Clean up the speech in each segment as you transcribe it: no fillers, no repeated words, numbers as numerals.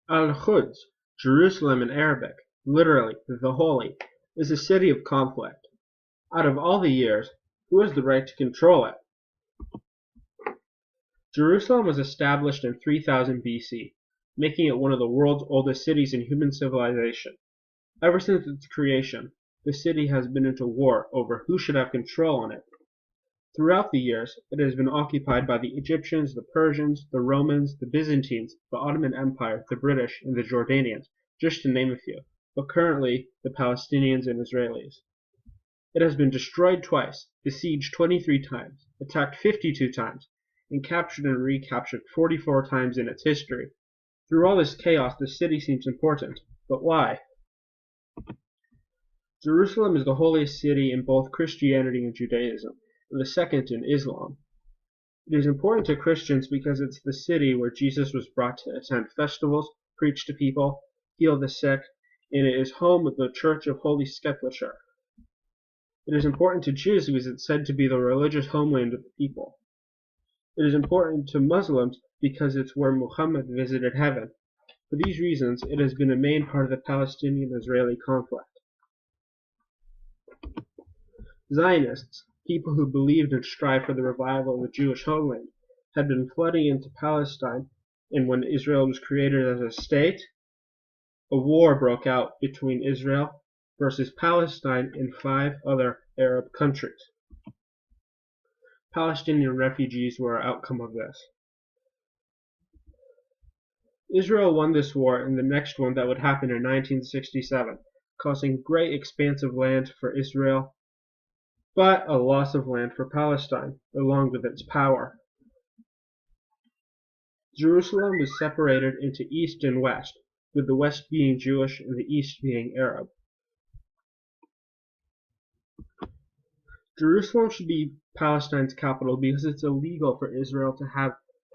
Al-Quds, Jerusalem in Arabic, literally "the Holy", is a city of conflict. Out of all the years, who has the right to control it? Jerusalem was established in 3000 BC, making it one of the world's oldest cities in human civilization. Ever since its creation, the city has been into war over who should have control on it. Throughout the years, it has been occupied by the Egyptians, the Persians, the Romans, the Byzantines, the Ottoman Empire, the British, and the Jordanians, just to name a few, but currently the Palestinians and Israelis. It has been destroyed twice, besieged 23 times, attacked 52 times, and captured and recaptured 44 times in its history. Through all this chaos, the city seems important. But why? Jerusalem is the holiest city in both Christianity and Judaism, and the second in Islam. It is important to Christians because it's the city where Jesus was brought to attend festivals, preach to people, heal the sick, and it is home of the Church of Holy Sepulchre. It is important to Jews because it's said to be the religious homeland of the people. It is important to Muslims because it's where Muhammad visited heaven. For these reasons, it has been a main part of the Palestinian-Israeli conflict. Zionists, people who believed and strived for the revival of the Jewish homeland, had been flooding into Palestine, and when Israel was created as a state, a war broke out between Israel versus Palestine and 5 other Arab countries. Palestinian refugees were an outcome of this. Israel won this war and the next one that would happen in 1967, causing great expanse of land for Israel, but a loss of land for Palestine, along with its power. Jerusalem was separated into East and West, with the West being Jewish and the East being Arab. Jerusalem should be Palestine's capital because it's illegal for Israel to have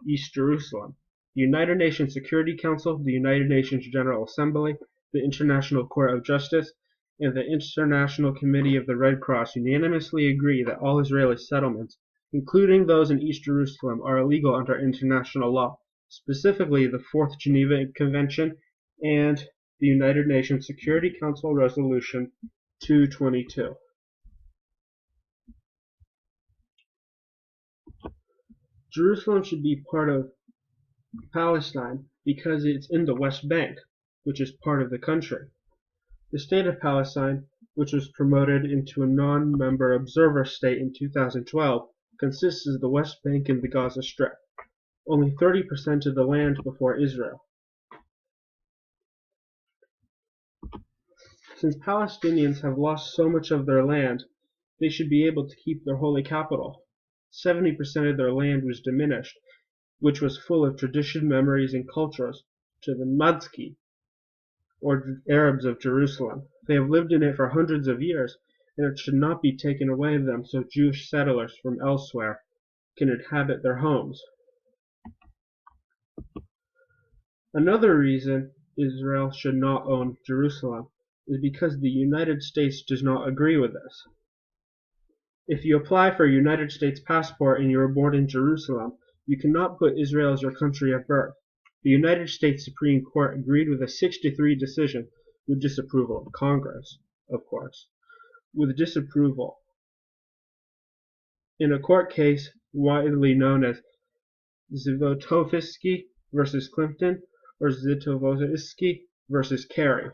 East Jerusalem. The United Nations Security Council, the United Nations General Assembly, the International Court of Justice, and the International Committee of the Red Cross unanimously agree that all Israeli settlements, including those in East Jerusalem, are illegal under international law, specifically the Fourth Geneva Convention and the United Nations Security Council Resolution 222. Jerusalem should be part of Palestine because it's in the West Bank, which is part of the country. The state of Palestine, which was promoted into a non-member observer state in 2012, consists of the West Bank and the Gaza Strip, only 30% of the land before Israel. Since Palestinians have lost so much of their land, they should be able to keep their holy capital. 70% of their land was diminished, which was full of tradition, memories, and cultures, to the Mazki, or Arabs of Jerusalem. They have lived in it for hundreds of years, and it should not be taken away from them so Jewish settlers from elsewhere can inhabit their homes. Another reason Israel should not own Jerusalem is because the United States does not agree with this. If you apply for a United States passport and you were born in Jerusalem, you cannot put Israel as your country of birth. The United States Supreme Court agreed with a 6-3 decision with disapproval of Congress, of course, with disapproval. In a court case widely known as Zivotofsky versus Clinton or Zivotofsky versus Kerry.